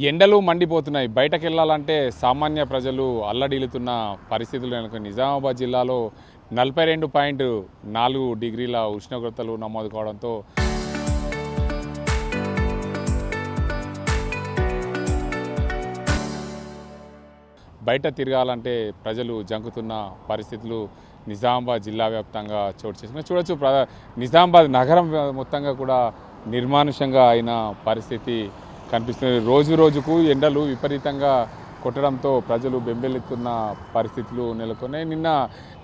ఎండలు మండిపోతున్నాయి. బయటకు వెళ్ళాలంటే సామాన్య ప్రజలు అల్లడిల్లుతున్న పరిస్థితులు నెలకొన్నాయి. నిజామాబాద్ జిల్లాలో 42.4 డిగ్రీల ఉష్ణోగ్రతలు నమోదు కావడంతో బయట తిరగాలంటే ప్రజలు జంకుతున్న పరిస్థితులు నిజామాబాద్ జిల్లా వ్యాప్తంగా చోటు చేసుకున్నాయి. చూడొచ్చు నిజామాబాద్ నగరం మొత్తంగా కూడా నిర్మానుష్యంగా అయిన పరిస్థితి కనిపిస్తుంది. రోజు రోజుకు ఎండలు విపరీతంగా కొట్టడంతో ప్రజలు బెంబెలెత్తున్న పరిస్థితులు నెలకొన్నాయి. నిన్న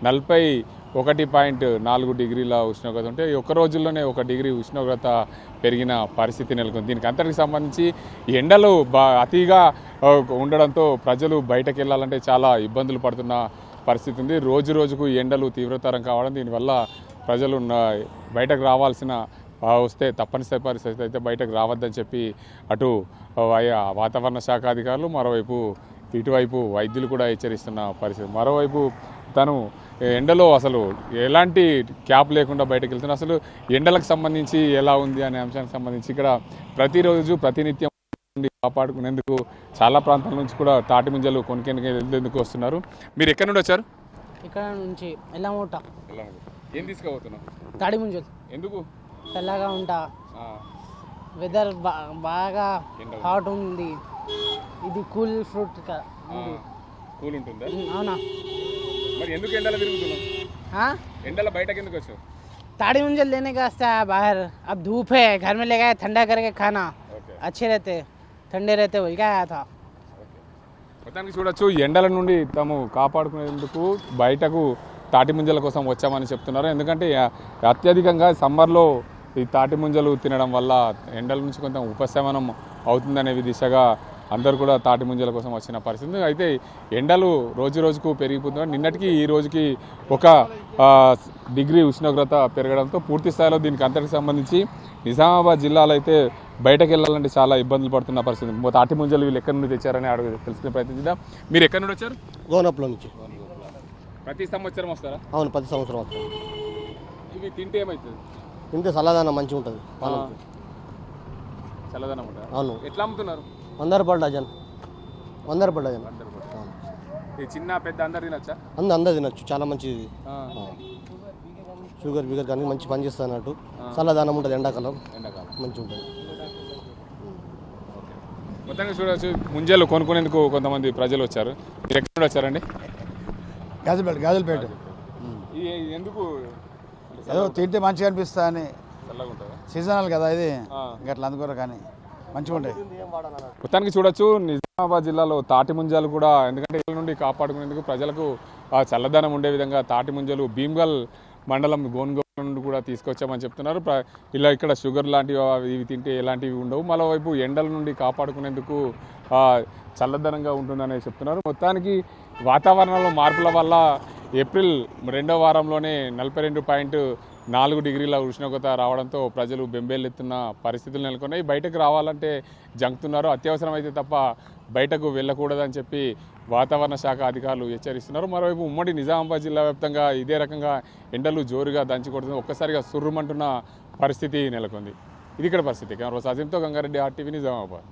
41.4 డిగ్రీల ఉష్ణోగ్రత ఉంటే ఒక్క రోజుల్లోనే 1 డిగ్రీ ఉష్ణోగ్రత పెరిగిన పరిస్థితి నెలకొంది. దీనికి అంతటికి సంబంధించి ఎండలు అతిగా ఉండడంతో ప్రజలు బయటకు వెళ్ళాలంటే చాలా ఇబ్బందులు పడుతున్న పరిస్థితి ఉంది. రోజు రోజుకు ఎండలు తీవ్రతరం కావడం, దీనివల్ల ప్రజలు బయటకు రావాల్సిన వస్తే తప్పనిసరి పరిస్థితి అయితే బయటకు రావద్దని చెప్పి అటు వాతావరణ శాఖ అధికారులు, మరోవైపు ఇటువైపు వైద్యులు కూడా హెచ్చరిస్తున్న పరిస్థితి. మరోవైపు తను ఎండలో అసలు ఎలాంటి క్యాప్ లేకుండా బయటకు వెళ్తున్నారు. అసలు ఎండలకు సంబంధించి ఎలా ఉంది అనే అంశానికి సంబంధించి ఇక్కడ ప్రతిరోజు ప్రతినిత్యం కాపాడుకునేందుకు చాలా ప్రాంతాల నుంచి కూడా తాటి ముంజలు కొనుక్కేందుకు వస్తున్నారు. మీరు ఎక్కడి నుండి వచ్చారు? ఇక్కడ నుంచి ఎల్లమూట. ఏం తీసుకుపోతున్నావు? తాటి ముంజలు. ఎందుకు? చల్లగా ఉంటా, వెదర్ బాగా హాట్ ఉంది, ఇది కూల్ ఫ్రూట్ కూల్ ఉంటుందా? అవునా? మరి ఎందుకు ఎండలో తిరుగుతున్నావు? ఎండలో బయటకు ఎందుకు వచ్చావు? ताड़ी मुंजल लेने का रास्ता है बाहर. अब धूप है, घर में ले गए ठंडा करके खाना. अच्छे रहते, ठंडे रहते, बोल के आया था. మొత్తానికి చూడొచ్చు, ఎండల నుండి తాము కాపాడుకునేందుకు బయటకు తాటి ముంజల కోసం వచ్చామని చెప్తున్నారు. ఎందుకంటే అత్యధికంగా సమ్మర్లో ఈ తాటి ముంజలు తినడం వల్ల ఎండల నుంచి కొంత ఉపశమనం అవుతుందనే దిశగా అందరూ కూడా తాటి ముంజల కోసం వచ్చిన పరిస్థితి. అయితే ఎండలు రోజు రోజుకు పెరిగిపోతున్నారు. నిన్నటికి ఈ రోజుకి 1 డిగ్రీ ఉష్ణోగ్రత పెరగడంతో పూర్తి స్థాయిలో దీనికి అంతటికి సంబంధించి నిజామాబాద్ జిల్లాలో అయితే బయటకు వెళ్ళాలంటే చాలా ఇబ్బందులు పడుతున్న పరిస్థితి. తాటి ముంజలు వీళ్ళు ఎక్కడి నుండి తెచ్చారని తెలుసుకునే ప్రయత్నిద్దాం. మీరు ఎక్కడి నుండి వచ్చారు? గోనప్లో నుంచి. ప్రతి సంవత్సరం వస్తారా? అవును, ప్రతి సంవత్సరం వస్తాం. ఇవి తింటే ఏమవుతుంది? తింటే చల్లదనం మంచిగా ఉంటుంది. చల్లదనం ఉంటుంది. అవును. ఎట్లా అమ్ముతున్నారు? 100 రూపాయలు డజన్. 100 రూపాయలు డజన్. ఈ చిన్న పెద్ద అందరు తినచ్చా? అందరు తినచ్చు, చాలా మంచిది. షుగర్ బిగర్ కానీ మంచి పని చేస్తా అన్నట్టు. చల్లదనం ఉంటుంది, ఎండాకాలం మంచిగా ఉంటుంది. మొత్తంగా చూడవచ్చు, ముంజలు కొనుక్కునేందుకు కొంతమంది ప్రజలు వచ్చారు. మీరు ఎక్కడ నుండి వచ్చారండి? గాజులపేట. ఎందుకు? ఏదో తింటే మంచిగా అనిపిస్తా అని. చల్లగా ఉంటుందా? సీజనల్ కదా ఇది, గట్లా అందుకోరు కానీ మంచిగా ఉంటాయి. మొత్తానికి చూడొచ్చు, నిజామాబాద్ జిల్లాలో తాటి ముంజలు కూడా ఎందుకంటే ఇళ్ళ నుండి కాపాడుకునేందుకు ప్రజలకు చల్లదనం ఉండే విధంగా తాటి ముంజలు భీమ్గల్ మండలం గోన్గోల నుండి కూడా తీసుకొచ్చామని చెప్తున్నారు. ఇలా ఇక్కడ షుగర్ లాంటివి ఇవి తింటే ఎలాంటివి ఉండవు. మరోవైపు ఎండల నుండి కాపాడుకునేందుకు చల్లదనంగా ఉంటుందని చెప్తున్నారు. మొత్తానికి వాతావరణంలో మార్పుల వల్ల ఏప్రిల్ 2వ వారంలోనే 42.4 డిగ్రీల ఉష్ణోగ్రత రావడంతో ప్రజలు బెంబేలెత్తున్న పరిస్థితులు నెలకొన్నాయి. బయటకు రావాలంటే జంకుతున్నారు. అత్యవసరం అయితే తప్ప బయటకు వెళ్ళకూడదని చెప్పి వాతావరణ శాఖ అధికారులు హెచ్చరిస్తున్నారు. మరోవైపు ఉమ్మడి నిజామాబాద్ జిల్లా వ్యాప్తంగా ఇదే రకంగా ఎండలు జోరుగా దంచికొడుతుంది. ఒక్కసారిగా సుర్రుమంటున్న పరిస్థితి నెలకొంది. ఇది ఇక్కడ పరిస్థితి. కెమెరా సాజింతో గంగారెడ్డి, RTV, నిజామాబాద్.